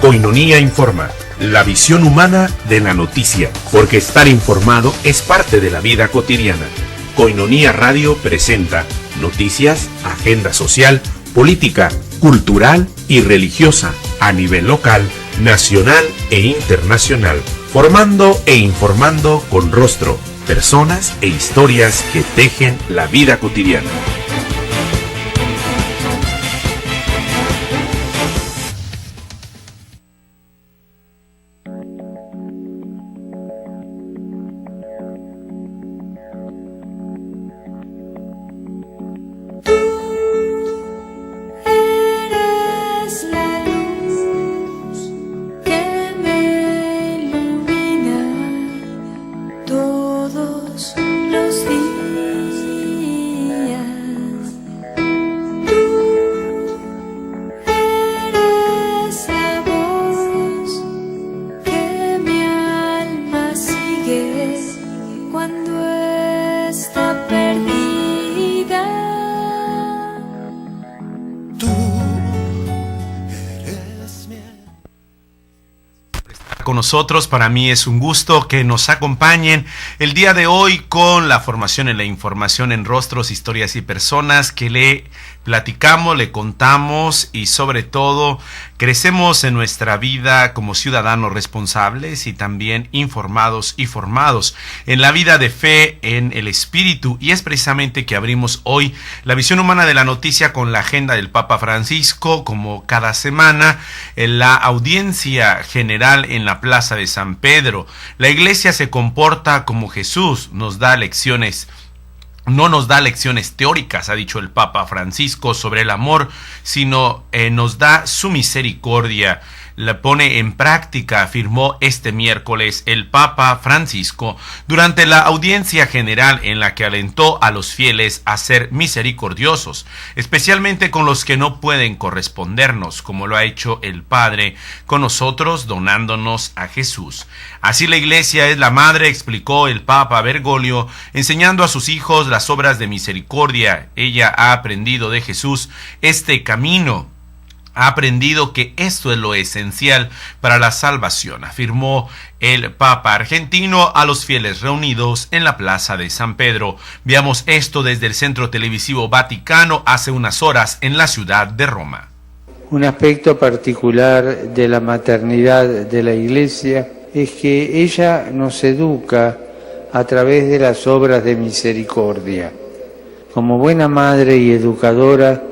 Koinonia Informa, la visión humana de la noticia, porque estar informado es parte de la vida cotidiana. Koinonia Radio presenta noticias, agenda social, política, cultural y religiosa a nivel local, nacional e internacional, formando e informando con rostro, personas e historias que tejen la vida cotidiana. Con nosotros, para mí es un gusto que nos acompañen el día de hoy con la formación en la información en rostros, historias y personas que le platicamos, le contamos y sobre todo crecemos en nuestra vida como ciudadanos responsables y también informados y formados en la vida de fe, en el espíritu, y es precisamente que abrimos hoy la visión humana de la noticia con la agenda del Papa Francisco, como cada semana en la audiencia general en la Plaza de San Pedro. La Iglesia se comporta como Jesús, nos da lecciones. No nos da lecciones teóricas, ha dicho el Papa Francisco, sobre el amor, sino nos da su misericordia. La pone en práctica, afirmó este miércoles el Papa Francisco durante la audiencia general en la que alentó a los fieles a ser misericordiosos, especialmente con los que no pueden correspondernos, como lo ha hecho el Padre con nosotros, donándonos a Jesús. Así la Iglesia es la madre, explicó el Papa Bergoglio, enseñando a sus hijos las obras de misericordia. Ella ha aprendido de Jesús este camino. Ha aprendido que esto es lo esencial para la salvación, afirmó el Papa argentino a los fieles reunidos en la Plaza de San Pedro. Veamos esto desde el Centro Televisivo Vaticano hace unas horas en la ciudad de Roma. Un aspecto particular de la maternidad de la Iglesia es que ella nos educa a través de las obras de misericordia. Como buena madre y educadora,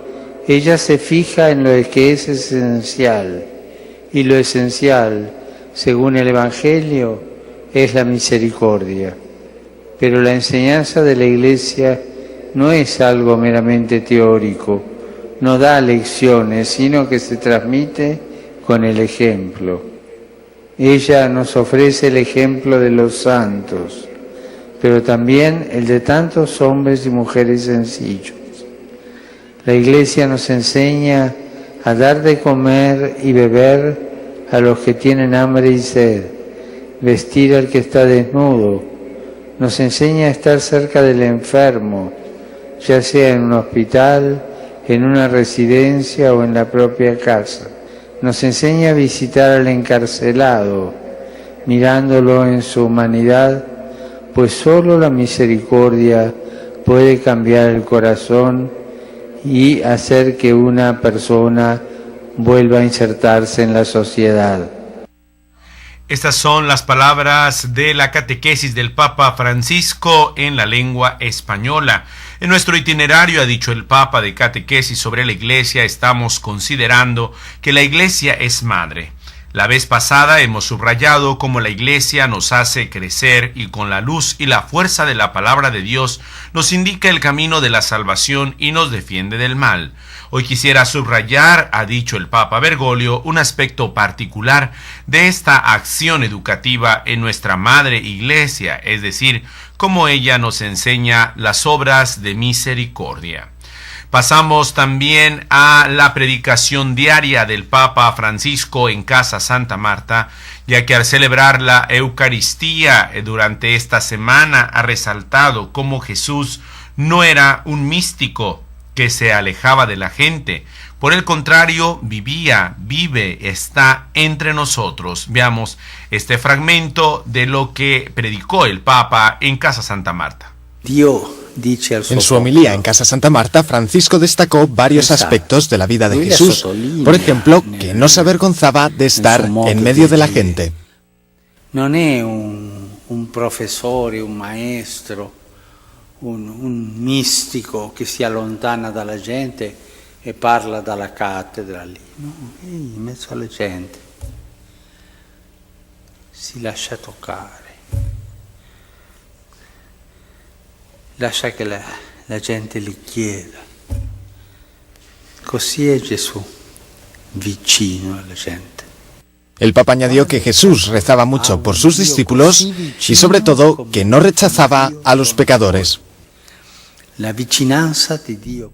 ella se fija en lo que es esencial, y lo esencial, según el Evangelio, es la misericordia. Pero la enseñanza de la Iglesia no es algo meramente teórico, no da lecciones, sino que se transmite con el ejemplo. Ella nos ofrece el ejemplo de los santos, pero también el de tantos hombres y mujeres sencillos. La Iglesia nos enseña a dar de comer y beber a los que tienen hambre y sed, vestir al que está desnudo. Nos enseña a estar cerca del enfermo, ya sea en un hospital, en una residencia o en la propia casa. Nos enseña a visitar al encarcelado, mirándolo en su humanidad, pues solo la misericordia puede cambiar el corazón y hacer que una persona vuelva a insertarse en la sociedad. Estas son las palabras de la catequesis del Papa Francisco en la lengua española. En nuestro itinerario, ha dicho el Papa, de catequesis sobre la Iglesia, estamos considerando que la Iglesia es madre. La vez pasada hemos subrayado cómo la Iglesia nos hace crecer y con la luz y la fuerza de la palabra de Dios nos indica el camino de la salvación y nos defiende del mal. Hoy quisiera subrayar, ha dicho el Papa Bergoglio, un aspecto particular de esta acción educativa en nuestra Madre Iglesia, es decir, cómo ella nos enseña las obras de misericordia. Pasamos también a la predicación diaria del Papa Francisco en Casa Santa Marta, ya que al celebrar la Eucaristía durante esta semana ha resaltado cómo Jesús no era un místico, que se alejaba de la gente. Por el contrario, vive, está entre nosotros. Veamos este fragmento de lo que predicó el Papa en Casa Santa Marta. En su homilía en Casa Santa Marta, Francisco destacó varios aspectos de la vida de Jesús. Por ejemplo, que no se avergonzaba de estar en medio de la gente. No es un profesor, un maestro, un místico que se allontana dalla gente e parla dalla cattedra lì, no? In mezzo alla gente si lascia toccare, lascia che la gente gli chieda. Così è Gesù, vicino alla gente. El Papa añadió que Jesús rezaba mucho por sus discípulos y sobre todo que no rechazaba a los pecadores. La vicinanza di Dio.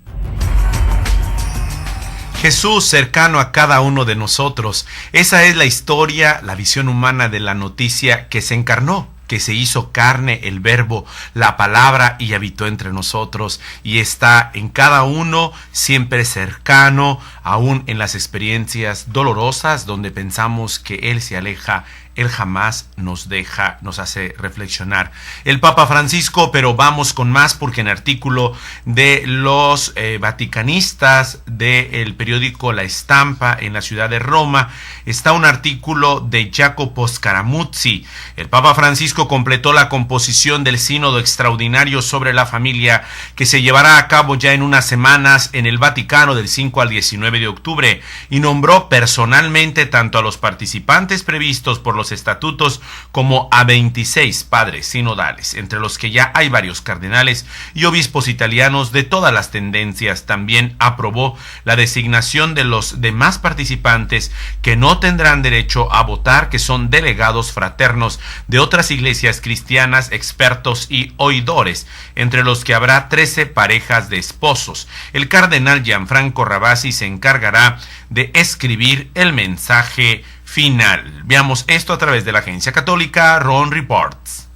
Jesús cercano a cada uno de nosotros. Esa es la historia, la visión humana de la noticia que se encarnó, que se hizo carne, el verbo, la palabra, y habitó entre nosotros y está en cada uno, siempre cercano, aún en las experiencias dolorosas donde pensamos que Él se aleja. Él jamás nos deja, nos hace reflexionar. El Papa Francisco, pero vamos con más, porque en artículo de los vaticanistas del periódico La Estampa en la ciudad de Roma está un artículo de Jacopo Scaramuzzi. El Papa Francisco completó la composición del sínodo extraordinario sobre la familia que se llevará a cabo ya en unas semanas en el Vaticano del 5 al 19 de octubre y nombró personalmente tanto a los participantes previstos por los estatutos como a 26 padres sinodales, entre los que ya hay varios cardenales y obispos italianos de todas las tendencias. También aprobó la designación de los demás participantes que no tendrán derecho a votar, que son delegados fraternos de otras iglesias cristianas, expertos y oidores, entre los que habrá 13 parejas de esposos. El cardenal Gianfranco Ravasi se encargará de escribir el mensaje final. Veamos esto a través de la agencia católica Ron Reports.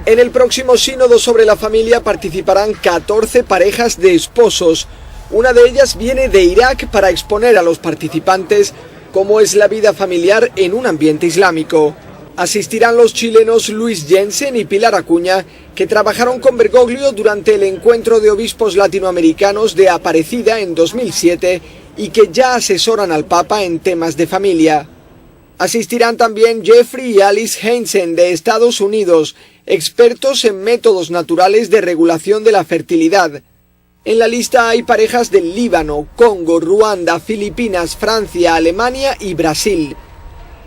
En el próximo sínodo sobre la familia participarán 14 parejas de esposos. Una de ellas viene de Irak para exponer a los participantes cómo es la vida familiar en un ambiente islámico. Asistirán los chilenos Luis Jensen y Pilar Acuña, que trabajaron con Bergoglio durante el encuentro de obispos latinoamericanos de Aparecida en 2007 y que ya asesoran al Papa en temas de familia. Asistirán también Jeffrey y Alice Heinzen de Estados Unidos, expertos en métodos naturales de regulación de la fertilidad. En la lista hay parejas del Líbano, Congo, Ruanda, Filipinas, Francia, Alemania y Brasil.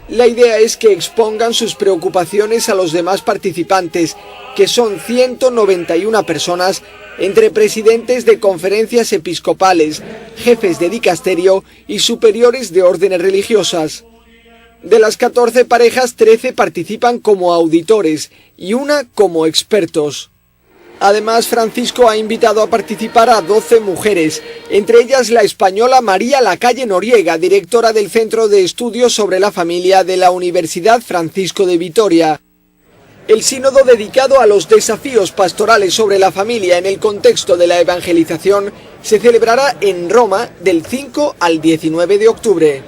La idea es que expongan sus preocupaciones a los demás participantes, que son 191 personas, entre presidentes de conferencias episcopales, jefes de dicasterio y superiores de órdenes religiosas. De las 14 parejas, 13 participan como auditores y una como expertos. Además, Francisco ha invitado a participar a 12 mujeres, entre ellas la española María Lacalle Noriega, directora del Centro de Estudios sobre la Familia de la Universidad Francisco de Vitoria. El sínodo dedicado a los desafíos pastorales sobre la familia en el contexto de la evangelización se celebrará en Roma del 5 al 19 de octubre.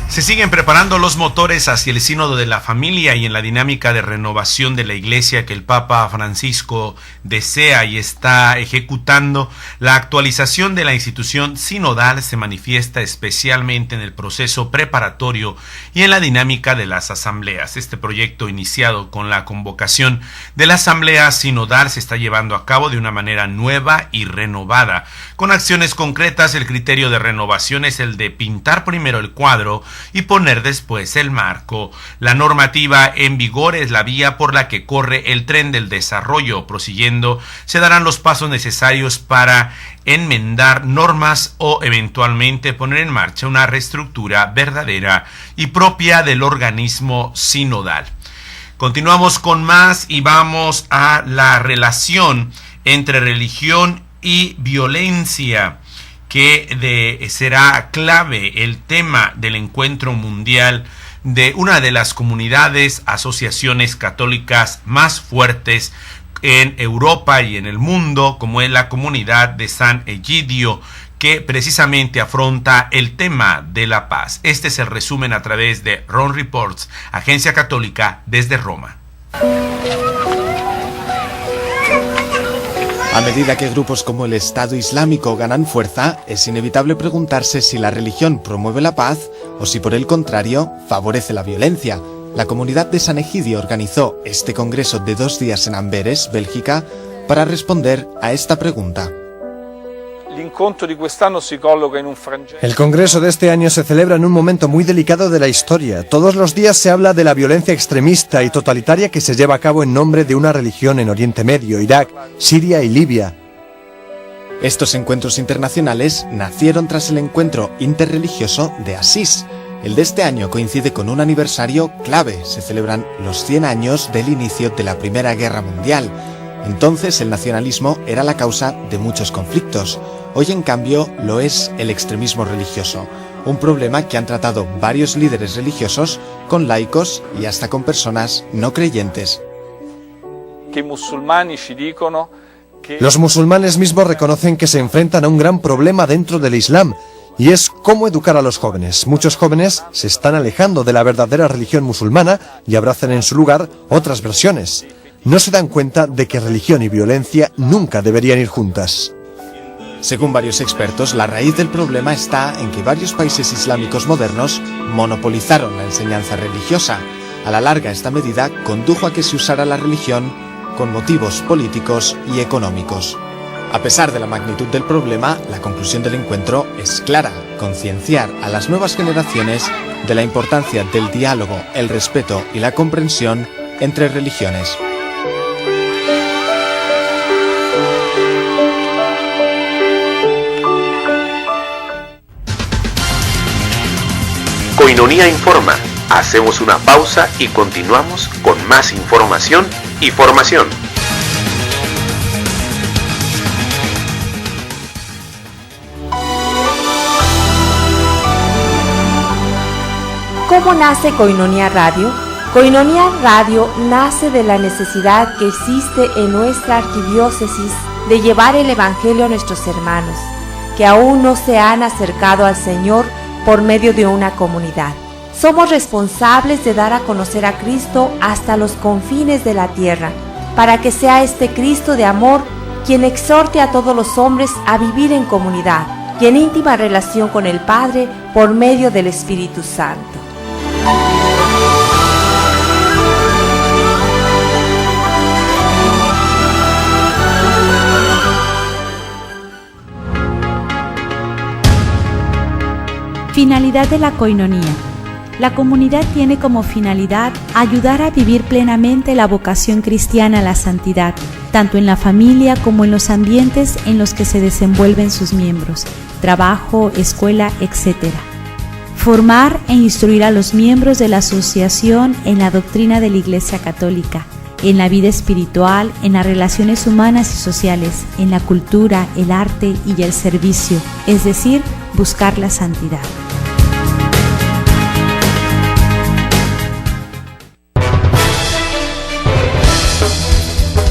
Se siguen preparando los motores hacia el sínodo de la familia y en la dinámica de renovación de la Iglesia que el Papa Francisco desea y está ejecutando. La actualización de la institución sinodal se manifiesta especialmente en el proceso preparatorio y en la dinámica de las asambleas. Este proyecto, iniciado con la convocación de la asamblea sinodal, se está llevando a cabo de una manera nueva y renovada. Con acciones concretas, el criterio de renovación es el de pintar primero el cuadro y poner después el marco. La normativa en vigor es la vía por la que corre el tren del desarrollo. Prosiguiendo, se darán los pasos necesarios para enmendar normas o eventualmente poner en marcha una reestructura verdadera y propia del organismo sinodal. Continuamos con más y vamos a la relación entre religión y violencia, que será clave el tema del encuentro mundial de una de las comunidades, asociaciones católicas más fuertes en Europa y en el mundo, como es la comunidad de San Egidio, que precisamente afronta el tema de la paz. Este es el resumen a través de Ron Reports, agencia católica desde Roma. A medida que grupos como el Estado Islámico ganan fuerza, es inevitable preguntarse si la religión promueve la paz o si por el contrario favorece la violencia. La comunidad de San Egidio organizó este congreso de 2 días en Amberes, Bélgica, para responder a esta pregunta. El congreso de este año se celebra en un momento muy delicado de la historia. Todos los días se habla de la violencia extremista y totalitaria que se lleva a cabo en nombre de una religión en Oriente Medio, Irak, Siria y Libia. Estos encuentros internacionales nacieron tras el encuentro interreligioso de Asís. El de este año coincide con un aniversario clave. Se celebran los 100 años del inicio de la Primera Guerra Mundial. Entonces el nacionalismo era la causa de muchos conflictos. Hoy, en cambio, lo es el extremismo religioso, un problema que han tratado varios líderes religiosos con laicos y hasta con personas no creyentes. Los musulmanes mismos reconocen que se enfrentan a un gran problema dentro del Islam, y es cómo educar a los jóvenes. Muchos jóvenes se están alejando de la verdadera religión musulmana y abrazan en su lugar otras versiones. No se dan cuenta de que religión y violencia nunca deberían ir juntas. Según varios expertos, la raíz del problema está en que varios países islámicos modernos monopolizaron la enseñanza religiosa. A la larga, esta medida condujo a que se usara la religión con motivos políticos y económicos. A pesar de la magnitud del problema, la conclusión del encuentro es clara: concienciar a las nuevas generaciones de la importancia del diálogo, el respeto y la comprensión entre religiones. Koinonia Informa. Hacemos una pausa y continuamos con más información y formación. ¿Cómo nace Koinonia Radio? Koinonia Radio nace de la necesidad que existe en nuestra arquidiócesis de llevar el Evangelio a nuestros hermanos, que aún no se han acercado al Señor por medio de una comunidad. Somos responsables de dar a conocer a Cristo hasta los confines de la tierra, para que sea este Cristo de amor quien exhorte a todos los hombres a vivir en comunidad y en íntima relación con el Padre por medio del Espíritu Santo. Finalidad de la Koinonía. La comunidad tiene como finalidad ayudar a vivir plenamente la vocación cristiana a la santidad, tanto en la familia como en los ambientes en los que se desenvuelven sus miembros, trabajo, escuela, etc. Formar e instruir a los miembros de la asociación en la doctrina de la Iglesia Católica, en la vida espiritual, en las relaciones humanas y sociales, en la cultura, el arte y el servicio, es decir, buscar la santidad.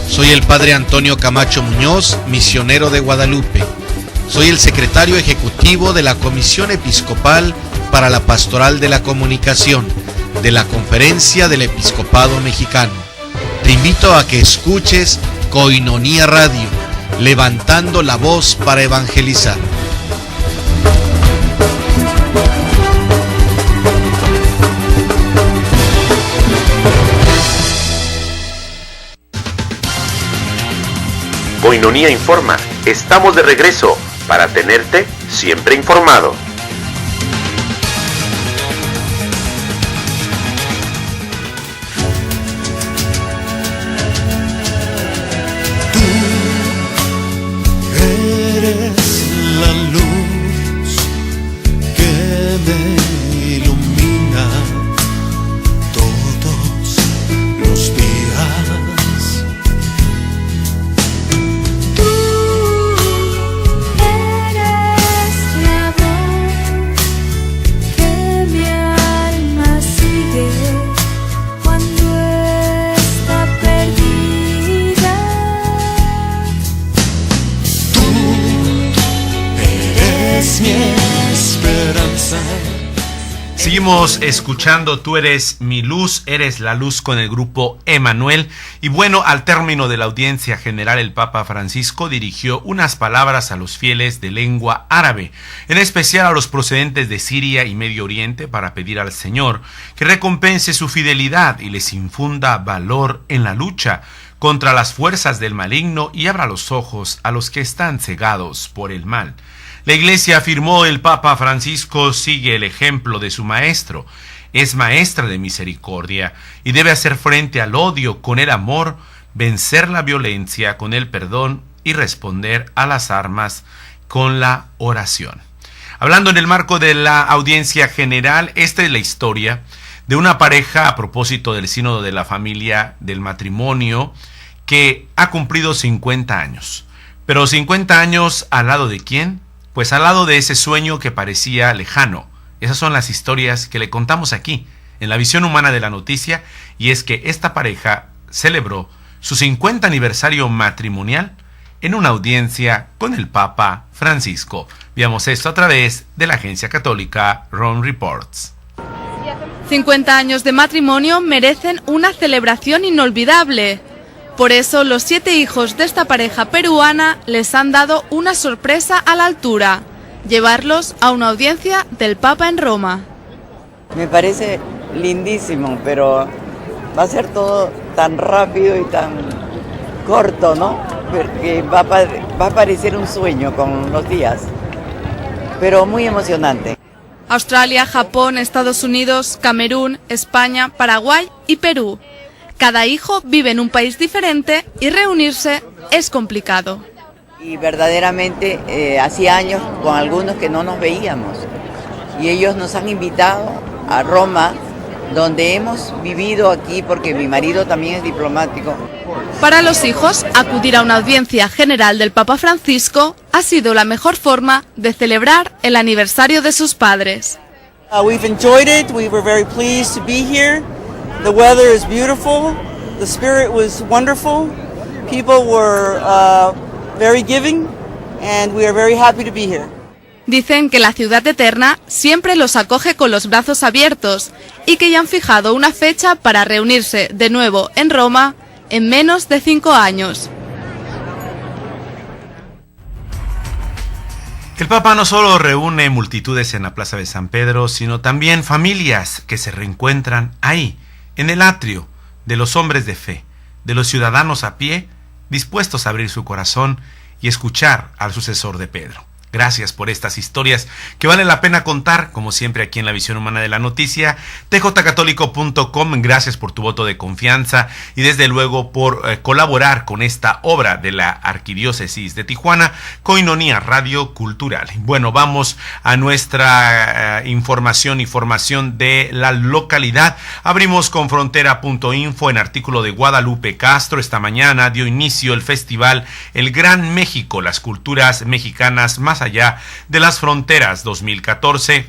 Soy el Padre Antonio Camacho Muñoz, misionero de Guadalupe. Soy el secretario ejecutivo de la Comisión Episcopal para la Pastoral de la Comunicación de la Conferencia del Episcopado Mexicano. Te invito a que escuches Koinonia Radio, levantando la voz para evangelizar. Koinonia Informa. Estamos de regreso para tenerte siempre informado. Eres la luz que me ilumina todos los días. Tú eres la voz eres mi esperanza. Seguimos escuchando Tú eres mi luz, eres la luz con el grupo Emanuel. Y bueno, al término de la audiencia general, el Papa Francisco dirigió unas palabras a los fieles de lengua árabe, en especial a los procedentes de Siria y Medio Oriente, para pedir al Señor que recompense su fidelidad y les infunda valor en la lucha contra las fuerzas del maligno y abra los ojos a los que están cegados por el mal. La Iglesia, afirmó el Papa Francisco, sigue el ejemplo de su maestro, es maestra de misericordia y debe hacer frente al odio con el amor, vencer la violencia con el perdón y responder a las armas con la oración. Hablando en el marco de la audiencia general, esta es la historia de una pareja a propósito del sínodo de la familia, del matrimonio, que ha cumplido 50 años. Pero 50 años ¿al lado de quién? Pues al lado de ese sueño que parecía lejano. Esas son las historias que le contamos aquí, en la visión humana de la noticia, y es que esta pareja celebró su 50 aniversario matrimonial en una audiencia con el Papa Francisco. Veamos esto a través de la agencia católica Rome Reports. 50 años de matrimonio merecen una celebración inolvidable. Por eso, los 7 hijos de esta pareja peruana les han dado una sorpresa a la altura: llevarlos a una audiencia del Papa en Roma. Me parece lindísimo, pero va a ser todo tan rápido y tan corto, ¿no? Porque va a parecer un sueño con los días, pero muy emocionante. Australia, Japón, Estados Unidos, Camerún, España, Paraguay y Perú. Cada hijo vive en un país diferente y reunirse es complicado. Y verdaderamente hacía años con algunos que no nos veíamos. Y ellos nos han invitado a Roma, donde hemos vivido aquí porque mi marido también es diplomático. Para los hijos, acudir a una audiencia general del Papa Francisco ha sido la mejor forma de celebrar el aniversario de sus padres. We've enjoyed it. We were very pleased to be here. The weather is beautiful. The spirit was wonderful. People were very giving, and we are very happy to be here. Dicen que la ciudad eterna siempre los acoge con los brazos abiertos y que ya han fijado una fecha para reunirse de nuevo en Roma en menos de 5 años. El Papa no solo reúne multitudes en la Plaza de San Pedro, sino también familias que se reencuentran ahí, en el atrio de los hombres de fe, de los ciudadanos a pie, dispuestos a abrir su corazón y escuchar al sucesor de Pedro. Gracias por estas historias que vale la pena contar, como siempre aquí en la visión humana de la noticia. tjcatólico.com, gracias por tu voto de confianza y desde luego por colaborar con esta obra de la Arquidiócesis de Tijuana, Koinonia Radio Cultural. Bueno, vamos a nuestra información de la localidad. Abrimos con frontera.info. En artículo de Guadalupe Castro, esta mañana dio inicio el festival El Gran México, las culturas mexicanas más allá de las fronteras 2014,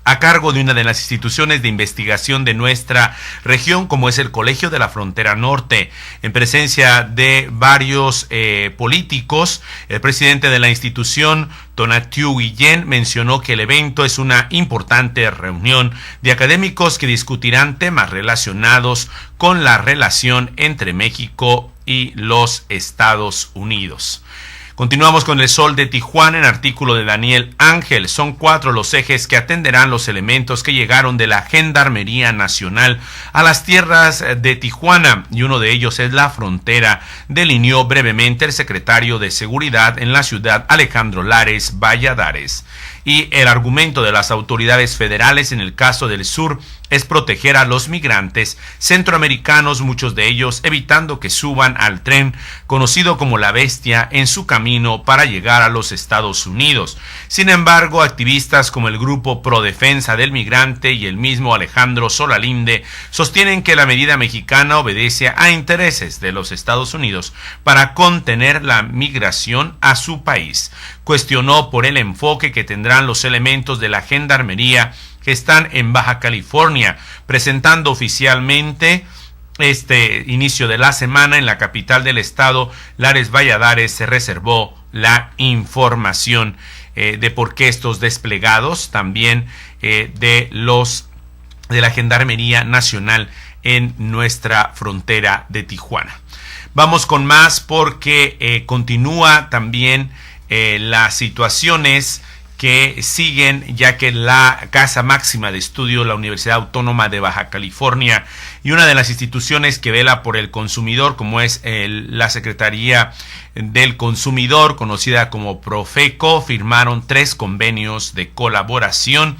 a cargo de una de las instituciones de investigación de nuestra región, como es el Colegio de la Frontera Norte, en presencia de varios políticos. El presidente de la institución, Tonatiuh Guillén, mencionó que el evento es una importante reunión de académicos que discutirán temas relacionados con la relación entre México y los Estados Unidos. Continuamos con El Sol de Tijuana. En artículo de Daniel Ángel, son 4 los ejes que atenderán los elementos que llegaron de la Gendarmería Nacional a las tierras de Tijuana, y uno de ellos es la frontera, delineó brevemente el secretario de Seguridad en la ciudad, Alejandro Lares Valladares. Y el argumento de las autoridades federales en el caso del sur es proteger a los migrantes centroamericanos, muchos de ellos evitando que suban al tren conocido como La Bestia en su camino para llegar a los Estados Unidos. Sin embargo, activistas como el Grupo Pro Defensa del Migrante y el mismo Alejandro Solalinde sostienen que la medida mexicana obedece a intereses de los Estados Unidos para contener la migración a su país. Cuestionó por el enfoque que tendrán los elementos de la Gendarmería que están en Baja California, presentando oficialmente este inicio de la semana en la capital del estado. Lares Valladares se reservó la información. de por qué estos desplegados, también de la Gendarmería Nacional en nuestra frontera de Tijuana. Vamos con más porque continúa también las situaciones que siguen, ya que la Casa Máxima de Estudio, la Universidad Autónoma de Baja California, y una de las instituciones que vela por el consumidor, como es la Secretaría del Consumidor, conocida como Profeco, firmaron 3 convenios de colaboración.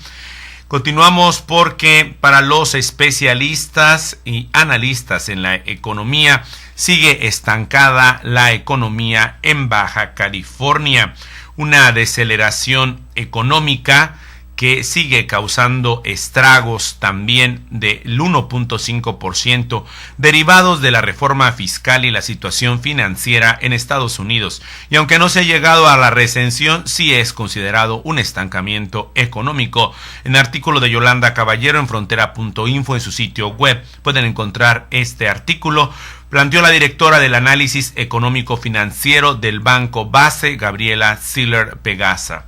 Continuamos porque para los especialistas y analistas en la economía, sigue estancada la economía en Baja California. Una deceleración económica que sigue causando estragos también del 1.5% derivados de la reforma fiscal y la situación financiera en Estados Unidos. Y aunque no se ha llegado a la recesión, sí es considerado un estancamiento económico. En el artículo de Yolanda Caballero en frontera.info en su sitio web pueden encontrar este artículo. Planteó la directora del análisis económico financiero del Banco Base, Gabriela Siller Pegaza.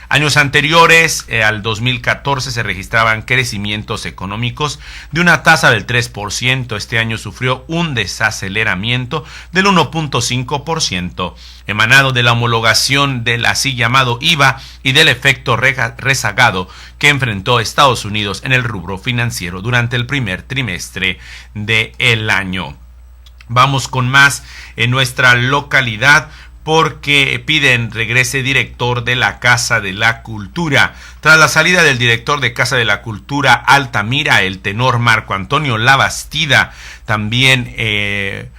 Años anteriores, al 2014, se registraban crecimientos económicos de una tasa del 3%. Este año sufrió un desaceleramiento del 1.5%, emanado de la homologación del así llamado IVA y del efecto rezagado que enfrentó Estados Unidos en el rubro financiero durante el primer trimestre del año. Vamos con más en nuestra localidad porque piden regrese director de la Casa de la Cultura. Tras la salida del director de Casa de la Cultura Altamira, el tenor Marco Antonio Labastida, también que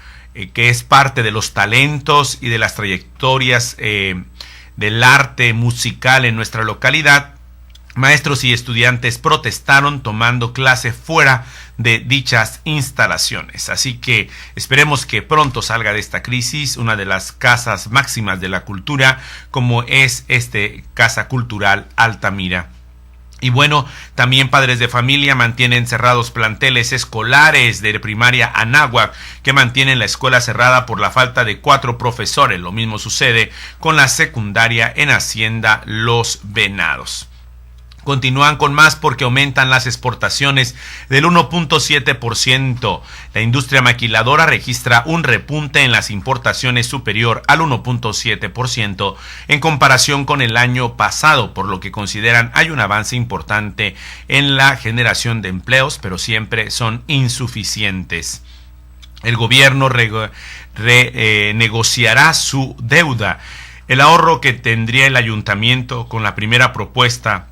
es parte de los talentos y de las trayectorias del arte musical en nuestra localidad, maestros y estudiantes protestaron tomando clase fuera de dichas instalaciones. Así que esperemos que pronto salga de esta crisis una de las casas máximas de la cultura, como es Casa Cultural Altamira. Y bueno, también padres de familia mantienen cerrados planteles escolares de primaria Anáhuac, que mantienen la escuela cerrada por la falta de 4 profesores. Lo mismo sucede con la secundaria en Hacienda Los Venados. Continúan con más porque aumentan las exportaciones del 1.7%. La industria maquiladora registra un repunte en las importaciones superior al 1.7% en comparación con el año pasado, por lo que consideran hay un avance importante en la generación de empleos, pero siempre son insuficientes. El gobierno renegociará su deuda. El ahorro que tendría el ayuntamiento con la primera propuesta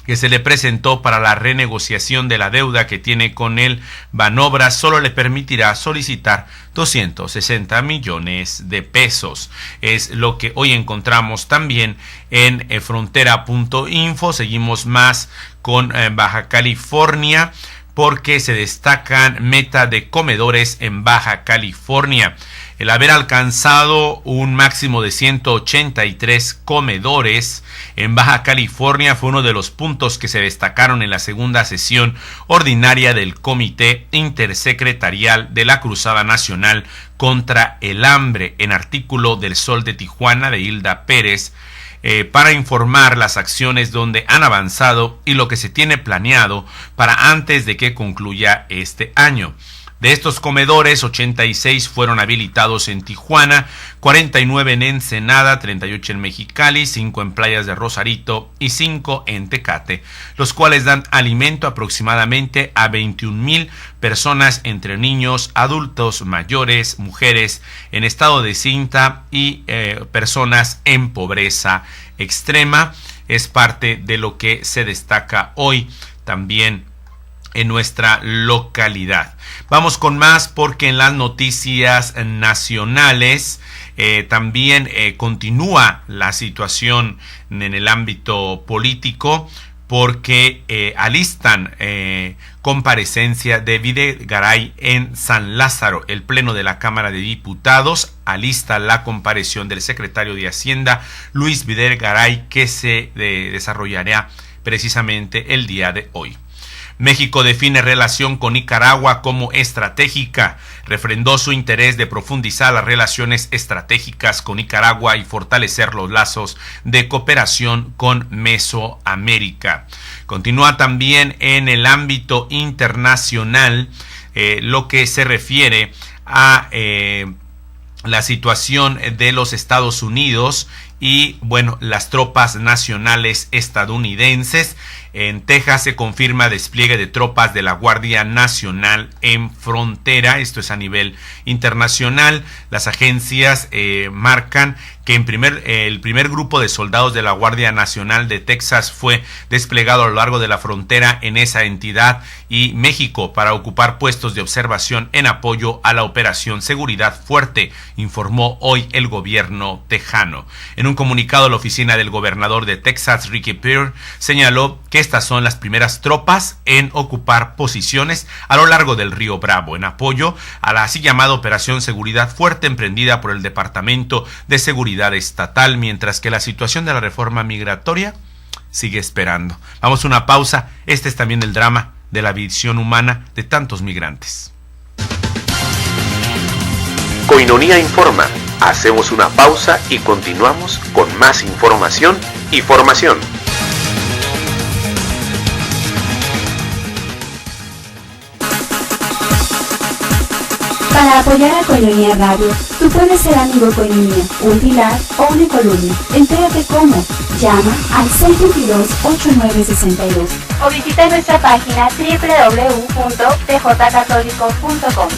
que se le presentó para la renegociación de la deuda que tiene con el Banobras solo le permitirá solicitar 260 millones de pesos. Es lo que hoy encontramos también en frontera.info. Seguimos más con Baja California porque se destacan meta de comedores en Baja California. El haber alcanzado un máximo de 183 comedores en Baja California fue uno de los puntos que se destacaron en la segunda sesión ordinaria del Comité Intersecretarial de la Cruzada Nacional contra el Hambre, en artículo del Sol de Tijuana de Hilda Pérez, para informar las acciones donde han avanzado y lo que se tiene planeado para antes de que concluya este año. De estos comedores, 86 fueron habilitados en Tijuana, 49 en Ensenada, 38 en Mexicali, 5 en Playas de Rosarito y 5 en Tecate, los cuales dan alimento aproximadamente a 21,000 personas entre niños, adultos mayores, mujeres en estado de cinta y personas en pobreza extrema. Es parte de lo que se destaca hoy también en nuestra localidad. Vamos con más porque en las noticias nacionales también continúa la situación en el ámbito político porque alistan comparecencia de Videgaray en San Lázaro. El Pleno de la Cámara de Diputados alista la comparación del secretario de Hacienda, Luis Videgaray, que se desarrollará precisamente el día de hoy. México define relación con Nicaragua como estratégica. Refrendó su interés de profundizar las relaciones estratégicas con Nicaragua y fortalecer los lazos de cooperación con Mesoamérica. Continúa también en el ámbito internacional lo que se refiere a la situación de los Estados Unidos y, bueno, las tropas nacionales estadounidenses. En Texas se confirma despliegue de tropas de la Guardia Nacional en frontera. Esto es a nivel internacional. Las agencias marcan que el primer grupo de soldados de la Guardia Nacional de Texas fue desplegado a lo largo de la frontera en esa entidad y México para ocupar puestos de observación en apoyo a la Operación Seguridad Fuerte, informó hoy el gobierno tejano. En un comunicado, la oficina del gobernador de Texas, Ricky Perry, señaló que estas son las primeras tropas en ocupar posiciones a lo largo del río Bravo, en apoyo a la así llamada Operación Seguridad Fuerte emprendida por el Departamento de Seguridad Estatal, mientras que la situación de la reforma migratoria sigue esperando. Vamos a una pausa. Este es también el drama de la visión humana de tantos migrantes. Koinonia Informa. Hacemos una pausa y continuamos con más información y formación. Para apoyar a Koinonia Radio, tú puedes ser amigo Koinonia, un pilar o una columna. Entérate cómo. Llama al 622-8962 o visita nuestra página www.tjcatólico.com.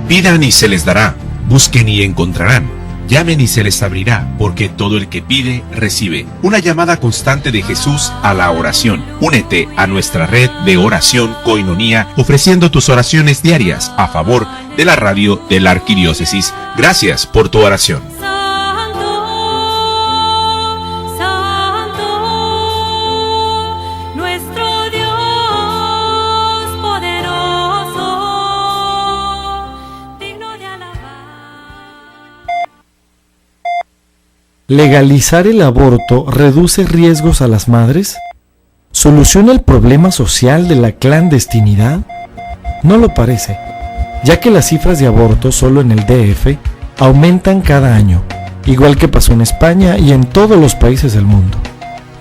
Pidan y se les dará, busquen y encontrarán. Llamen y se les abrirá, porque todo el que pide, recibe. Una llamada constante de Jesús a la oración. Únete a nuestra red de oración Koinonia, ofreciendo tus oraciones diarias a favor de la radio de la Arquidiócesis. Gracias por tu oración. ¿Legalizar el aborto reduce riesgos a las madres? ¿Soluciona el problema social de la clandestinidad? No lo parece, ya que las cifras de abortos solo en el DF aumentan cada año, igual que pasó en España y en todos los países del mundo.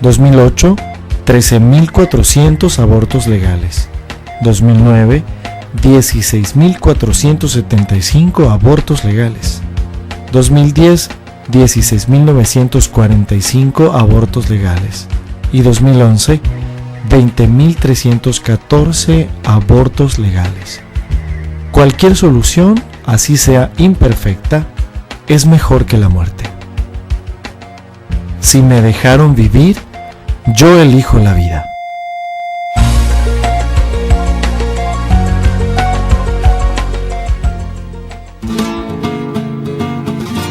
2008, 13.400 abortos legales. 2009, 16.475 abortos legales. 2010, 16.945 abortos legales y 2011, 20.314 abortos legales. Cualquier solución, así sea imperfecta, es mejor que la muerte. Si me dejaron vivir, yo elijo la vida.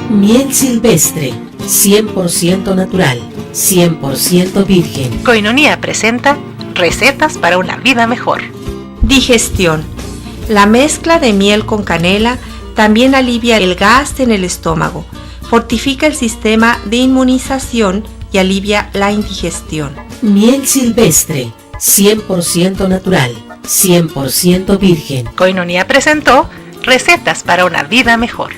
Miel silvestre, 100% natural, 100% virgen. Koinonia presenta recetas para una vida mejor. Digestión. La mezcla de miel con canela también alivia el gas en el estómago, fortifica el sistema de inmunización y alivia la indigestión. Miel silvestre, 100% natural, 100% virgen. Koinonia presentó recetas para una vida mejor.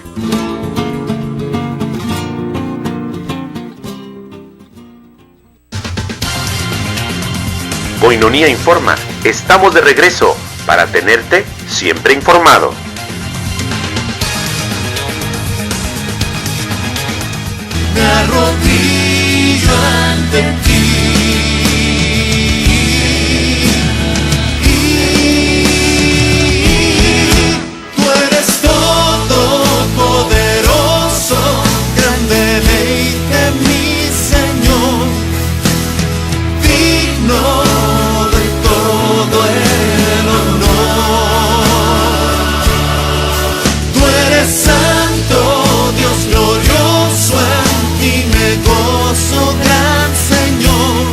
Koinonia Informa. Estamos de regreso para tenerte siempre informado. Me arrodillo ante ti. Tú eres todopoderoso, grande deleite mi Señor, digno de todo el honor. Tú eres santo, Dios glorioso, en ti me gozo, gran Señor.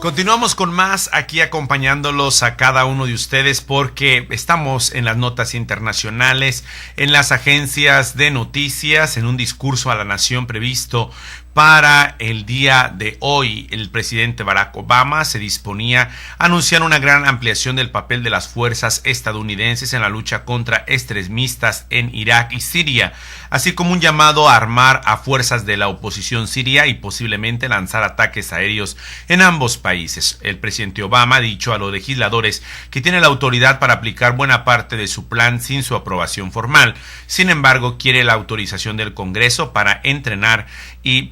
Continuamos con más aquí acompañándolos a cada uno de ustedes porque estamos en las notas internacionales, en las agencias de noticias, en un discurso a la nación previsto para el día de hoy. El presidente Barack Obama se disponía a anunciar una gran ampliación del papel de las fuerzas estadounidenses en la lucha contra extremistas en Irak y Siria, así como un llamado a armar a fuerzas de la oposición siria y posiblemente lanzar ataques aéreos en ambos países. El presidente Obama ha dicho a los legisladores que tiene la autoridad para aplicar buena parte de su plan sin su aprobación formal. Sin embargo, quiere la autorización del Congreso para entrenar y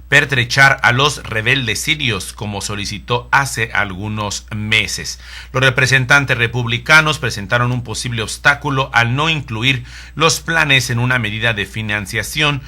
pertrechar a los rebeldes sirios, como solicitó hace algunos meses. Los representantes republicanos presentaron un posible obstáculo al no incluir los planes en una medida de financiación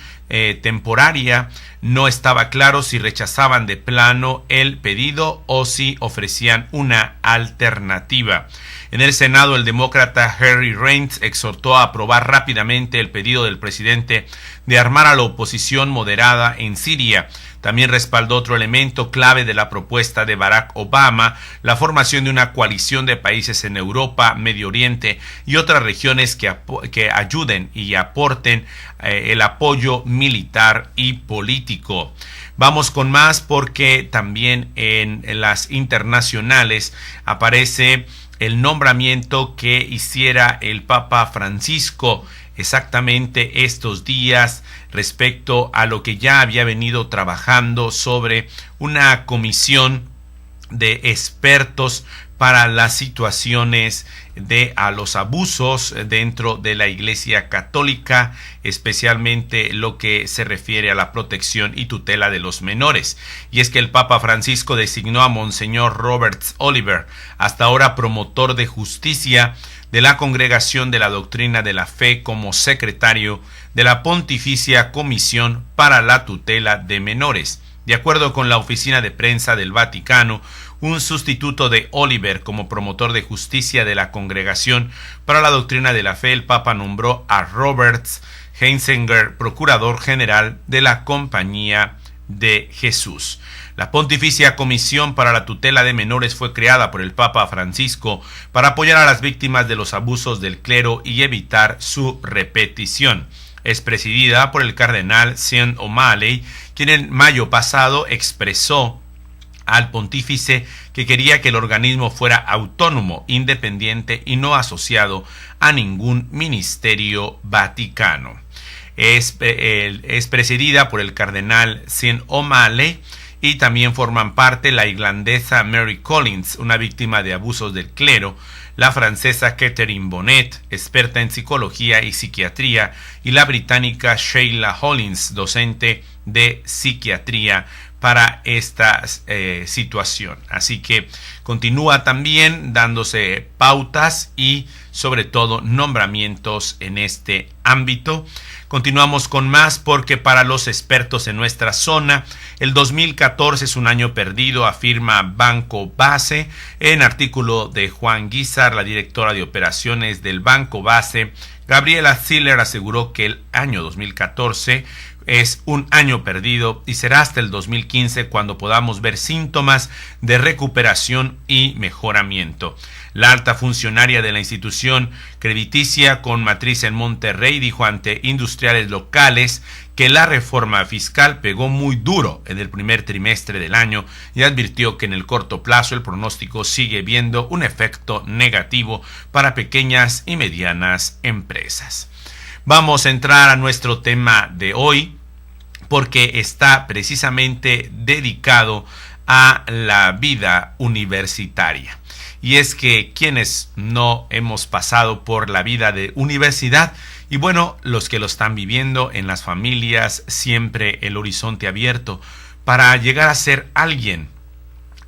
temporaria. No estaba claro si rechazaban de plano el pedido o si ofrecían una alternativa. En el Senado, el demócrata Harry Reid exhortó a aprobar rápidamente el pedido del presidente de armar a la oposición moderada en Siria. También respaldó otro elemento clave de la propuesta de Barack Obama, la formación de una coalición de países en Europa, Medio Oriente y otras regiones que ayuden y aporten el apoyo militar y político. Vamos con más porque también en las internacionales aparece el nombramiento que hiciera el Papa Francisco exactamente estos días respecto a lo que ya había venido trabajando sobre una comisión de expertos para las situaciones de los abusos dentro de la Iglesia Católica, especialmente lo que se refiere a la protección y tutela de los menores. Y es que el Papa Francisco designó a Monseñor Robert Oliver, hasta ahora promotor de justicia de la Congregación de la Doctrina de la Fe, como secretario de la Pontificia Comisión para la Tutela de Menores. De acuerdo con la oficina de prensa del Vaticano, un sustituto de Oliver como promotor de justicia de la Congregación para la Doctrina de la Fe, el Papa nombró a Robert Heinzinger, procurador general de la Compañía de Jesús. La Pontificia Comisión para la Tutela de Menores fue creada por el Papa Francisco para apoyar a las víctimas de los abusos del clero y evitar su repetición. Es presidida por el cardenal Sean O'Malley, quien en mayo pasado expresó al pontífice que quería que el organismo fuera autónomo, independiente y no asociado a ningún ministerio vaticano. Es presidida por el cardenal Sean O'Malley y también forman parte la irlandesa Mary Collins, una víctima de abusos del clero, la francesa Catherine Bonnet, experta en psicología y psiquiatría, y la británica Sheila Hollins, docente de psiquiatría para esta situación. Así que continúa también dándose pautas y sobre todo nombramientos en este ámbito. Continuamos con más porque para los expertos en nuestra zona, el 2014 es un año perdido, afirma Banco Base. En artículo de Juan Guizar, la directora de operaciones del Banco Base, Gabriela Ziller, aseguró que el año 2014 es un año perdido y será hasta el 2015 cuando podamos ver síntomas de recuperación y mejoramiento. La alta funcionaria de la institución crediticia con matriz en Monterrey dijo ante industriales locales que la reforma fiscal pegó muy duro en el primer trimestre del año y advirtió que en el corto plazo el pronóstico sigue viendo un efecto negativo para pequeñas y medianas empresas. Vamos a entrar a nuestro tema de hoy porque está precisamente dedicado a la vida universitaria. Y es que quienes no hemos pasado por la vida de universidad, y bueno, los que lo están viviendo en las familias, siempre el horizonte abierto para llegar a ser alguien.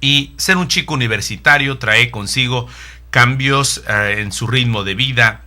Y ser un chico universitario trae consigo cambios en su ritmo de vida.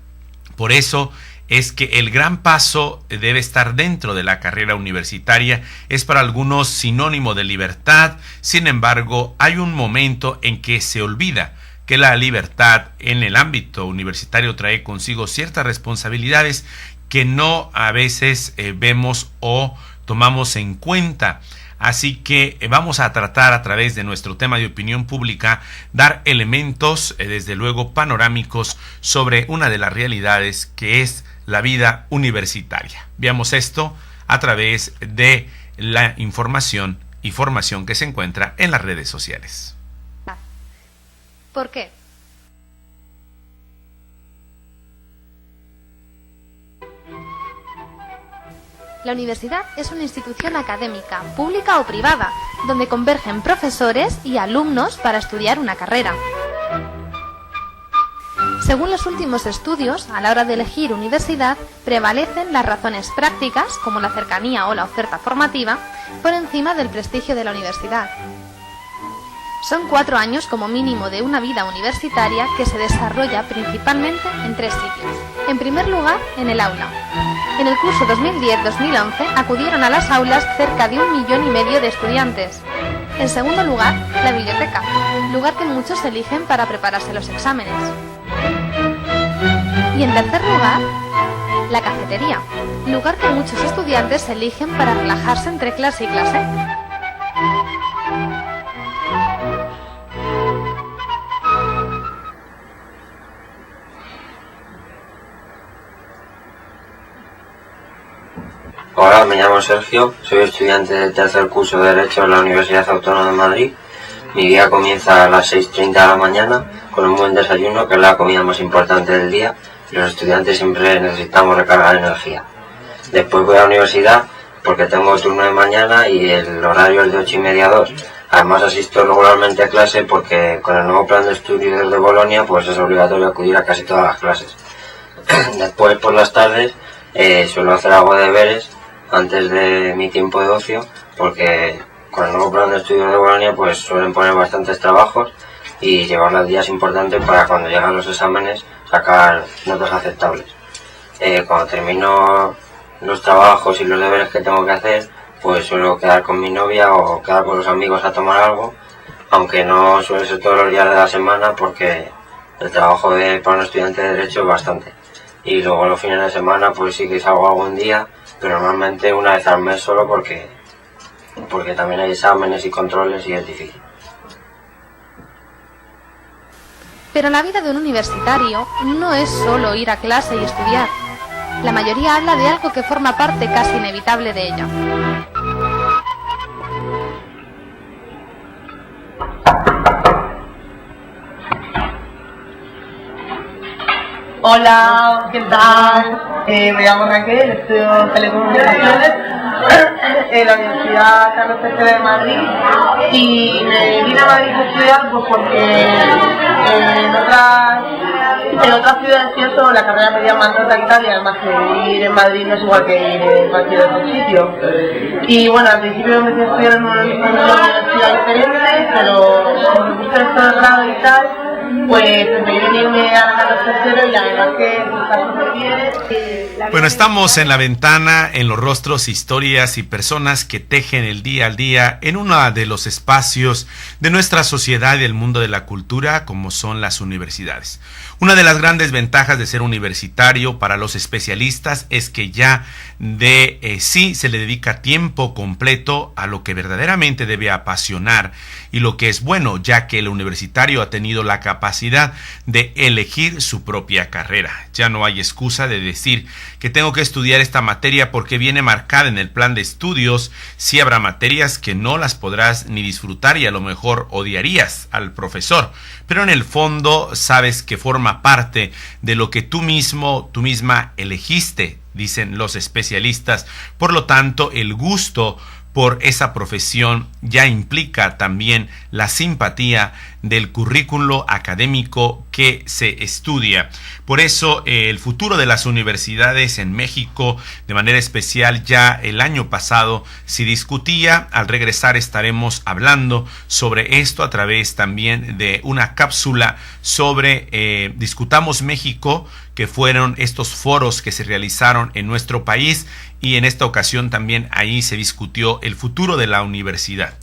Por eso es que el gran paso debe estar dentro de la carrera universitaria. Es para algunos sinónimo de libertad. Sin embargo, hay un momento en que se olvida que la libertad en el ámbito universitario trae consigo ciertas responsabilidades que no a veces vemos o tomamos en cuenta. Así que vamos a tratar a través de nuestro tema de opinión pública dar elementos, desde luego panorámicos, sobre una de las realidades que es la vida universitaria. Veamos esto a través de la información y formación que se encuentra en las redes sociales. ¿Por qué? La universidad es una institución académica, pública o privada, donde convergen profesores y alumnos para estudiar una carrera. Según los últimos estudios, a la hora de elegir universidad, prevalecen las razones prácticas, como la cercanía o la oferta formativa, por encima del prestigio de la universidad. Son 4 años como mínimo de una vida universitaria que se desarrolla principalmente en 3 sitios. En primer lugar, en el aula. En el curso 2010-2011 acudieron a las aulas cerca de 1,5 millones de estudiantes. En segundo lugar, la biblioteca, lugar que muchos eligen para prepararse los exámenes. Y en tercer lugar, la cafetería, lugar que muchos estudiantes eligen para relajarse entre clase y clase. Hola, me llamo Sergio, soy estudiante del tercer curso de Derecho en la Universidad Autónoma de Madrid. Mi día comienza a las 6:30 de la mañana con un buen desayuno, que es la comida más importante del día, y los estudiantes siempre necesitamos recargar energía. Después voy a la universidad porque tengo turno de mañana y el horario es de 8:30 a 2. Además asisto regularmente a clase porque con el nuevo plan de estudios de Bolonia pues es obligatorio acudir a casi todas las clases. Después por las tardes suelo hacer algo de deberes antes de mi tiempo de ocio, porque con el nuevo plan de estudios de Bolonia pues suelen poner bastantes trabajos y llevar los días importantes para cuando llegan los exámenes sacar notas aceptables. Cuando termino los trabajos y los deberes que tengo que hacer, pues suelo quedar con mi novia o quedar con los amigos a tomar algo, aunque no suele ser todos los días de la semana porque el trabajo para un estudiante de Derecho es bastante. Y luego los fines de semana pues sí que salgo algún día, pero normalmente una vez al mes solo porque también hay exámenes y controles y es difícil. Pero la vida de un universitario no es solo ir a clase y estudiar. La mayoría habla de algo que forma parte casi inevitable de ella. Hola, ¿qué tal? Me llamo Raquel, estudio Telecomunicaciones en la Universidad Carlos III de Madrid y me vine a Madrid a estudiar pues porque en otras ciudades cierto la carrera pedía más nota y tal, y además que ir en Madrid no es igual que ir en cualquier otro sitio. Y bueno, al principio me metí a estudiar en una universidad diferente, pero como me gusta esto del grado y tal, pues preferí venirme a Carlos III y la verdad que el caso requiere. Bueno, estamos en la ventana, en los rostros, historias y personas que tejen el día al día en uno de los espacios de nuestra sociedad y del mundo de la cultura, como son las universidades. Una de las grandes ventajas de ser universitario para los especialistas es que ya sí se le dedica tiempo completo a lo que verdaderamente debe apasionar y lo que es bueno, ya que el universitario ha tenido la capacidad de elegir su propia carrera. Ya no hay excusa de decir que tengo que estudiar esta materia porque viene marcada en el plan de estudios. Sí habrá materias que no las podrás ni disfrutar y a lo mejor odiarías al profesor, pero en el fondo sabes que forma parte de lo que tú misma elegiste, dicen los especialistas. Por lo tanto, el gusto por esa profesión ya implica también la simpatía del currículo académico que se estudia. Por eso el futuro de las universidades en México, de manera especial, ya el año pasado se discutía. Al regresar estaremos hablando sobre esto a través también de una cápsula sobre Discutamos México, que fueron estos foros que se realizaron en nuestro país, y en esta ocasión también ahí se discutió el futuro de la universidad.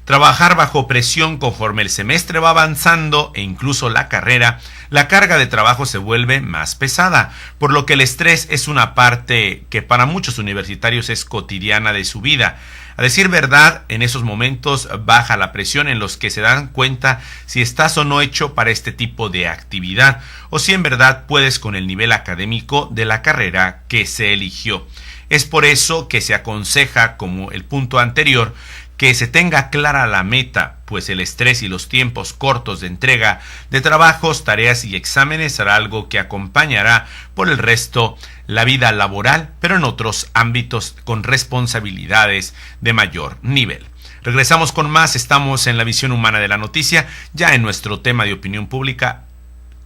Trabajar bajo presión conforme el semestre va avanzando e incluso la carrera, la carga de trabajo se vuelve más pesada, por lo que el estrés es una parte que para muchos universitarios es cotidiana de su vida. A decir verdad, en esos momentos baja la presión en los que se dan cuenta si estás o no hecho para este tipo de actividad, o si en verdad puedes con el nivel académico de la carrera que se eligió. Es por eso que se aconseja, como el punto anterior, que se tenga clara la meta, pues el estrés y los tiempos cortos de entrega de trabajos, tareas y exámenes será algo que acompañará por el resto la vida laboral, pero en otros ámbitos con responsabilidades de mayor nivel. Regresamos con más, estamos en la visión humana de la noticia, ya en nuestro tema de opinión pública,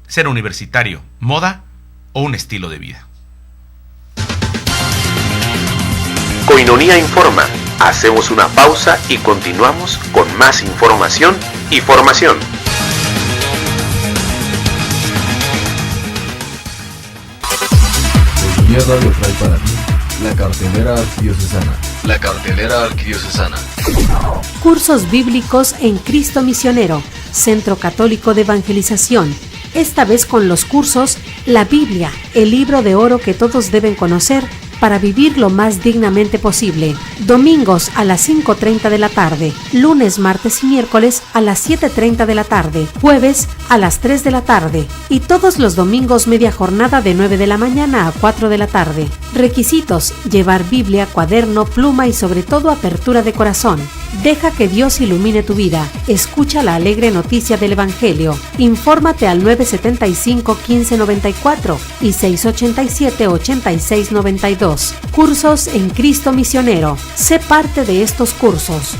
ser universitario, moda o un estilo de vida. Koinonia Informa. Hacemos una pausa y continuamos con más información y formación. Koinonia Radio trae para ti la cartelera arquidiocesana. La cartelera arquidiocesana. Cursos bíblicos en Cristo Misionero, Centro Católico de Evangelización. Esta vez con los cursos La Biblia, el libro de oro que todos deben conocer para vivir lo más dignamente posible. Domingos a las 5:30 de la tarde, lunes, martes y miércoles a las 7:30 de la tarde, jueves a las 3 de la tarde y todos los domingos media jornada de 9 de la mañana a 4 de la tarde. Requisitos: llevar Biblia, cuaderno, pluma y sobre todo apertura de corazón. Deja que Dios ilumine tu vida. Escucha la alegre noticia del Evangelio. Infórmate al 975-1594 y 687-8692. Cursos en Cristo Misionero. Sé parte de estos cursos.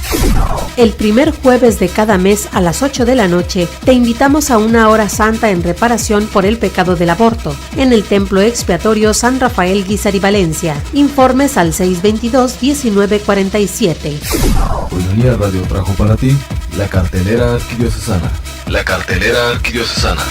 El primer jueves de cada mes a las 8 de la noche te invitamos a una hora santa en reparación por el pecado del aborto en el Templo Expiatorio San Rafael Guízar y Valencia. Informes al 622-1947. Koinonia Radio trajo para ti la cartelera arquidiocesana. La cartelera arquidiocesana.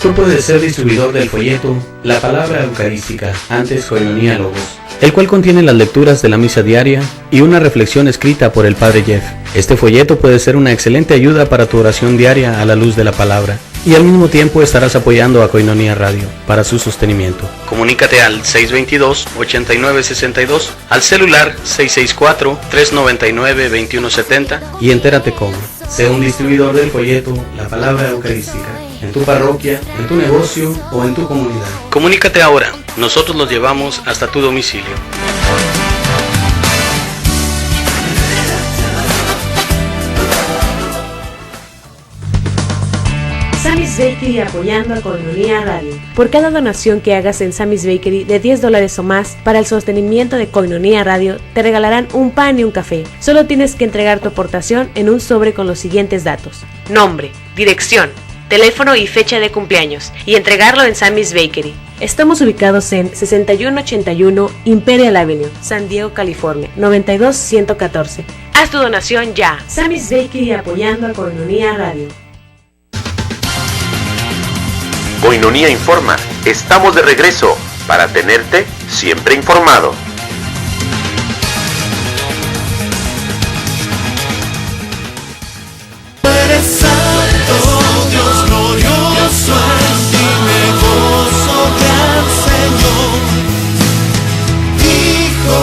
Tú puedes ser distribuidor del folleto La Palabra Eucarística, antes Koinonia Logos, el cual contiene las lecturas de la misa diaria y una reflexión escrita por el Padre Jeff. Este folleto puede ser una excelente ayuda para tu oración diaria a la luz de la palabra, y al mismo tiempo estarás apoyando a Koinonia Radio para su sostenimiento. Comunícate al 622-8962, al celular 664-399-2170 y entérate cómo. Sé un distribuidor del folleto La Palabra Eucarística, en tu parroquia, en tu negocio o en tu comunidad. Comunícate ahora, nosotros los llevamos hasta tu domicilio. Sammy's Bakery apoyando a Koinonia Radio. Por cada donación que hagas en Sammy's Bakery de $10 o más para el sostenimiento de Koinonia Radio, te regalarán un pan y un café. Solo tienes que entregar tu aportación en un sobre con los siguientes datos: nombre, dirección, teléfono y fecha de cumpleaños, y entregarlo en Sammy's Bakery. Estamos ubicados en 6181 Imperial Avenue, San Diego, California, 92114. Haz tu donación ya. Sammy's Bakery apoyando a Koinonia Radio. Koinonia Informa. Estamos de regreso para tenerte siempre informado. Eres santo, Dios glorioso, en ti me gozo, gran Señor. Hijo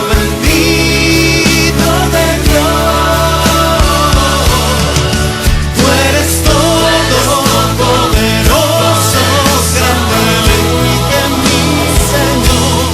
bendito de Dios, tú eres todopoderoso, grande elige mi Señor.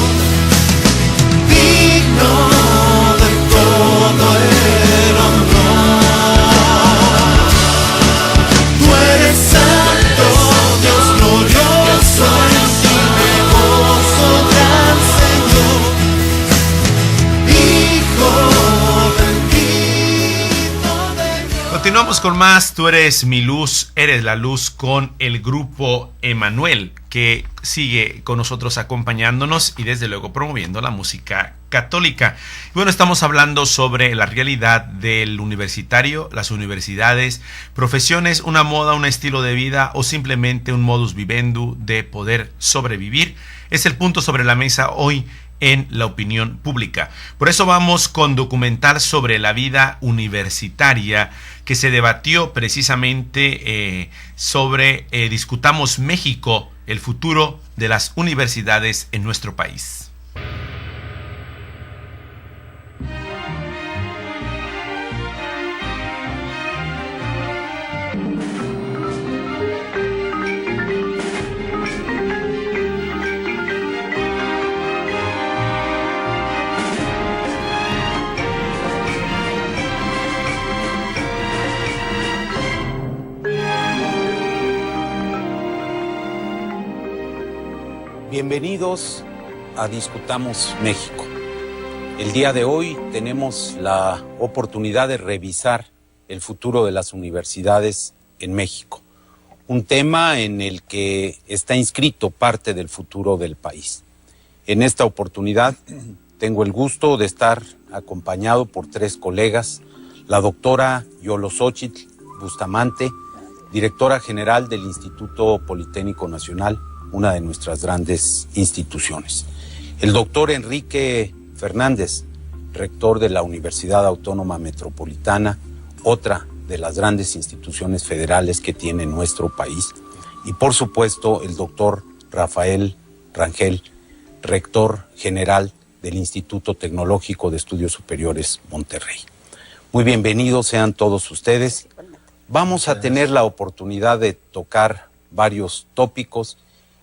Vamos con más. Tú eres mi luz, eres la luz, con el grupo Emanuel, que sigue con nosotros acompañándonos y desde luego promoviendo la música católica. Bueno, estamos hablando sobre la realidad del universitario, las universidades, profesiones, una moda, un estilo de vida o simplemente un modus vivendi de poder sobrevivir. Es el punto sobre la mesa hoy en la opinión pública. Por eso vamos con documental sobre la vida universitaria que se debatió precisamente sobre Discutamos México, el futuro de las universidades en nuestro país. Bienvenidos a Discutamos México. El día de hoy tenemos la oportunidad de revisar el futuro de las universidades en México, un tema en el que está inscrito parte del futuro del país. En esta oportunidad tengo el gusto de estar acompañado por 3 colegas, la doctora Yolosóchitl Bustamante, directora general del Instituto Politécnico Nacional, una de nuestras grandes instituciones. El doctor Enrique Fernández, rector de la Universidad Autónoma Metropolitana, otra de las grandes instituciones federales que tiene nuestro país. Y por supuesto el doctor Rafael Rangel, rector general del Instituto Tecnológico de Estudios Superiores Monterrey. Muy bienvenidos sean todos ustedes. Vamos a tener la oportunidad de tocar varios tópicos.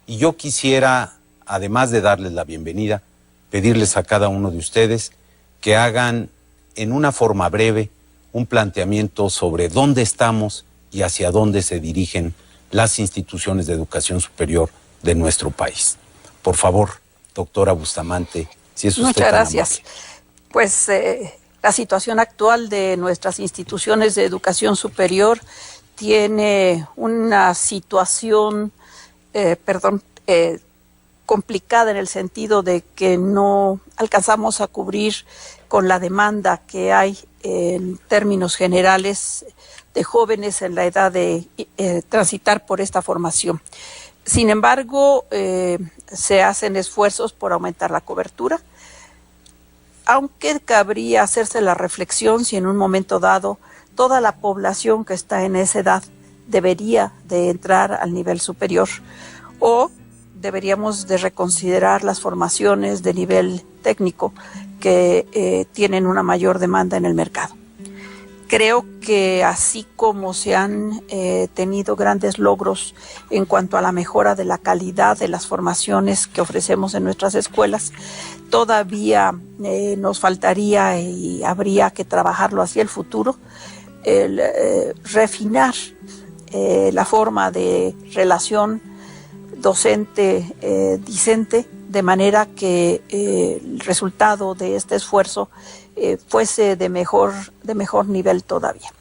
Y yo quisiera, además de darles la bienvenida, pedirles a cada uno de ustedes que hagan en una forma breve un planteamiento sobre dónde estamos y hacia dónde se dirigen las instituciones de educación superior de nuestro país. Por favor, doctora Bustamante, si es usted Muchas tan gracias. amable. Pues la situación actual de nuestras instituciones de educación superior tiene una situación complicada en el sentido de que no alcanzamos a cubrir con la demanda que hay en términos generales de jóvenes en la edad de transitar por esta formación. Sin embargo, se hacen esfuerzos por aumentar la cobertura, aunque cabría hacerse la reflexión si en un momento dado toda la población que está en esa edad debería de entrar al nivel superior o deberíamos de reconsiderar las formaciones de nivel técnico que tienen una mayor demanda en el mercado. Creo que así como se han tenido grandes logros en cuanto a la mejora de la calidad de las formaciones que ofrecemos en nuestras escuelas, todavía nos faltaría y habría que trabajarlo hacia el futuro, el refinar la forma de relación docente-discente, de manera que el resultado de este esfuerzo fuese de mejor nivel todavía.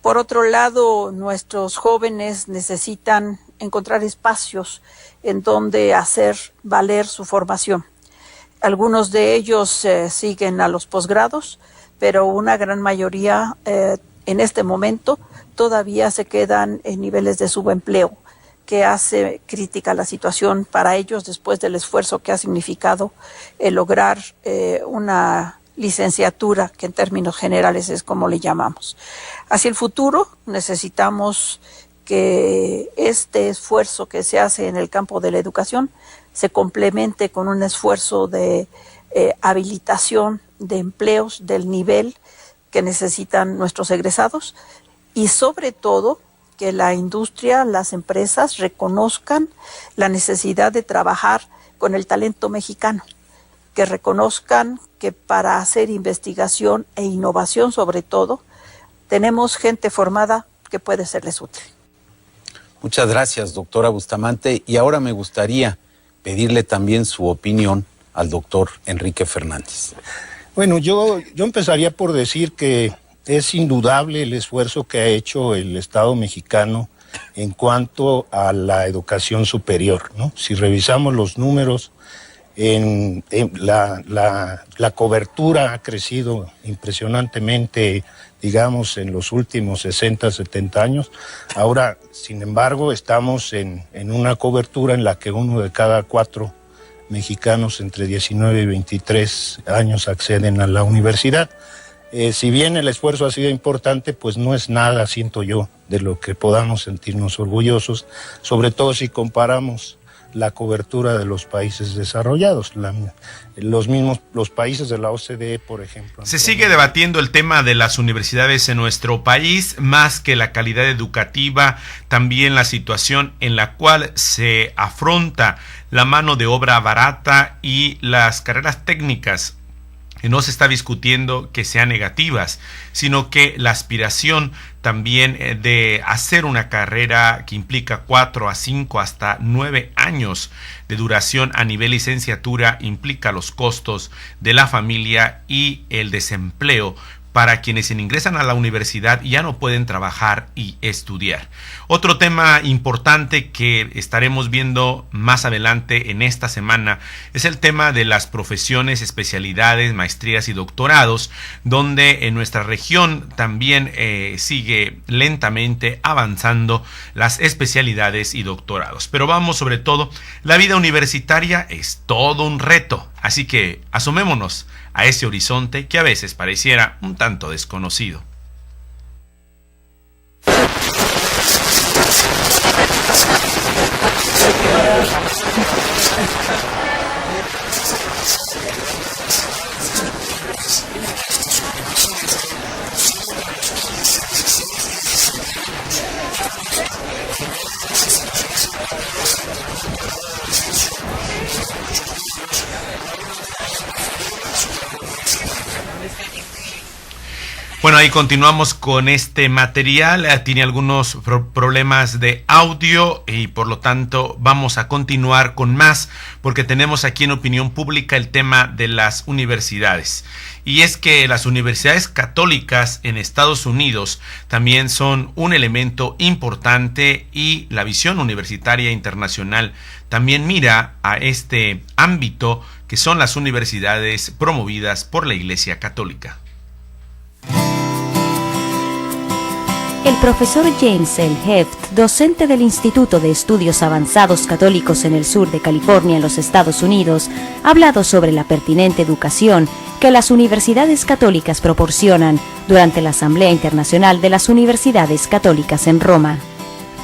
Por otro lado, nuestros jóvenes necesitan encontrar espacios en donde hacer valer su formación. Algunos de ellos siguen a los posgrados, pero una gran mayoría en este momento todavía se quedan en niveles de subempleo, que hace crítica la situación para ellos después del esfuerzo que ha significado lograr una licenciatura, que en términos generales es como le llamamos. Hacia el futuro necesitamos que este esfuerzo que se hace en el campo de la educación se complemente con un esfuerzo de habilitación de empleos del nivel que necesitan nuestros egresados y sobre todo que la industria, las empresas reconozcan la necesidad de trabajar con el talento mexicano, que reconozcan que para hacer investigación e innovación sobre todo, tenemos gente formada que puede serles útil. Muchas gracias, doctora Bustamante. Y ahora me gustaría pedirle también su opinión al doctor Enrique Fernández. Bueno, yo empezaría por decir que Es indudable el esfuerzo que ha hecho el Estado mexicano en cuanto a la educación superior, ¿no? Si revisamos los números, la cobertura ha crecido impresionantemente, digamos, en los últimos 60, 70 años. Ahora, sin embargo, estamos en una cobertura en la que 1 de cada 4 mexicanos entre 19 y 23 años acceden a la universidad. Si bien el esfuerzo ha sido importante, pues no es nada, siento yo, de lo que podamos sentirnos orgullosos, sobre todo si comparamos la cobertura de los países desarrollados, los países de la OCDE, por ejemplo. Se sigue debatiendo el tema de las universidades en nuestro país, más que la calidad educativa, también la situación en la cual se afronta la mano de obra barata y las carreras técnicas. No se está discutiendo que sean negativas, sino que la aspiración también de hacer una carrera que implica 4 a 5 hasta 9 años de duración a nivel licenciatura implica los costos de la familia y el desempleo para quienes ingresan a la universidad y ya no pueden trabajar y estudiar. Otro tema importante que estaremos viendo más adelante en esta semana es el tema de las profesiones, especialidades, maestrías y doctorados, donde en nuestra región también sigue lentamente avanzando las especialidades y doctorados. Pero vamos, sobre todo, la vida universitaria es todo un reto, así que asomémonos a ese horizonte que a veces pareciera un tanto desconocido. Bueno, ahí continuamos con este material. Tiene algunos problemas de audio y por lo tanto vamos a continuar con más, porque tenemos aquí en Opinión Pública el tema de las universidades. Y es que las universidades católicas en Estados Unidos también son un elemento importante y la visión universitaria internacional también mira a este ámbito que son las universidades promovidas por la Iglesia Católica. El profesor James L. Heft, docente del Instituto de Estudios Avanzados Católicos en el sur de California, en los Estados Unidos, ha hablado sobre la pertinente educación que las universidades católicas proporcionan durante la Asamblea Internacional de las Universidades Católicas en Roma.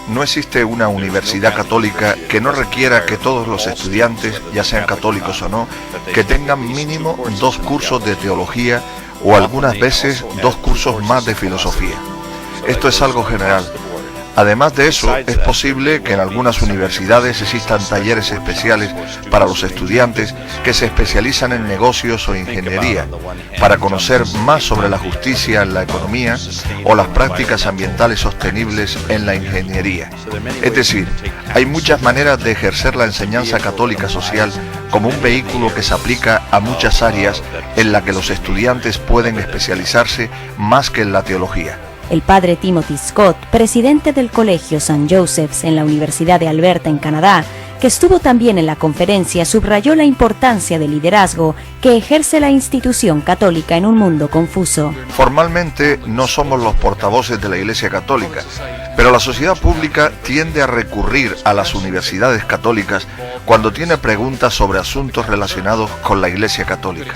No existe una universidad católica que no requiera que todos los estudiantes, ya sean católicos o no, que tengan mínimo 2 cursos de teología o algunas veces 2 cursos más de filosofía. Esto es algo general. Además de eso, es posible que en algunas universidades existan talleres especiales para los estudiantes que se especializan en negocios o ingeniería, para conocer más sobre la justicia en la economía o las prácticas ambientales sostenibles en la ingeniería. Es decir, hay muchas maneras de ejercer la enseñanza católica social como un vehículo que se aplica a muchas áreas en las que los estudiantes pueden especializarse más que en la teología. El padre Timothy Scott, presidente del Colegio St. Joseph's en la Universidad de Alberta, en Canadá, que estuvo también en la conferencia, subrayó la importancia del liderazgo que ejerce la institución católica en un mundo confuso. Formalmente no somos los portavoces de la Iglesia Católica, pero la sociedad pública tiende a recurrir a las universidades católicas cuando tiene preguntas sobre asuntos relacionados con la Iglesia Católica.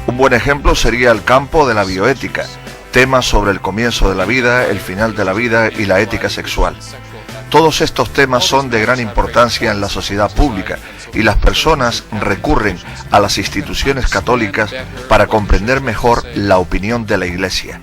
Un buen ejemplo sería el campo de la bioética, temas sobre el comienzo de la vida, el final de la vida y la ética sexual. Todos estos temas son de gran importancia en la sociedad pública y las personas recurren a las instituciones católicas para comprender mejor la opinión de la Iglesia.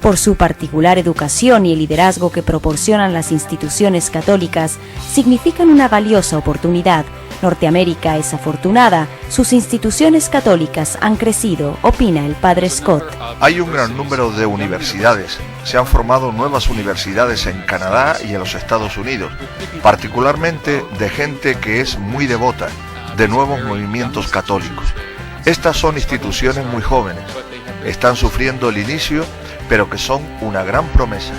Por su particular educación y el liderazgo que proporcionan las instituciones católicas, significan una valiosa oportunidad. Norteamérica es afortunada, sus instituciones católicas han crecido, opina el padre Scott. Hay un gran número de universidades. Se han formado nuevas universidades en Canadá y en los Estados Unidos, particularmente de gente que es muy devota, de nuevos movimientos católicos. Estas son instituciones muy jóvenes. Están sufriendo el inicio, pero que son una gran promesa.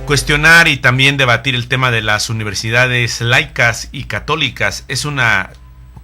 Cuestionar y también debatir el tema de las universidades laicas y católicas es una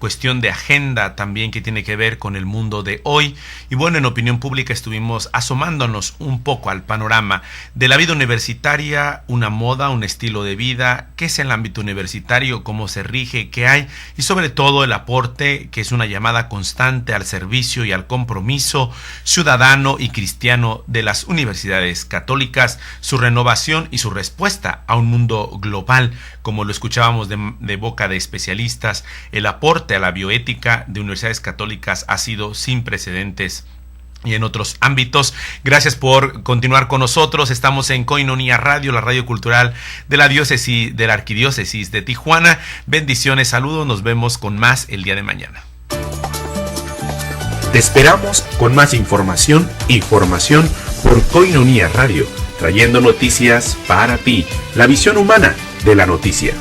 cuestión de agenda también que tiene que ver con el mundo de hoy. Y bueno, en Opinión Pública estuvimos asomándonos un poco al panorama de la vida universitaria, una moda, un estilo de vida, qué es el ámbito universitario, cómo se rige, qué hay, y sobre todo el aporte, que es una llamada constante al servicio y al compromiso ciudadano y cristiano de las universidades católicas, su renovación y su respuesta a un mundo global, como lo escuchábamos de boca de especialistas. El aporte a la bioética de universidades católicas ha sido sin precedentes. Y en otros ámbitos, gracias por continuar con nosotros. Estamos en Koinonia Radio, la radio cultural de la diócesis, de la arquidiócesis de Tijuana. Bendiciones, saludos, nos vemos con más el día de mañana. Te esperamos con más información y formación por Koinonia Radio, trayendo noticias para ti, la visión humana de la noticia.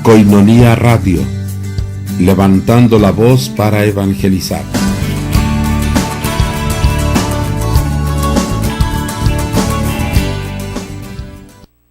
Koinonia Radio, levantando la voz para evangelizar.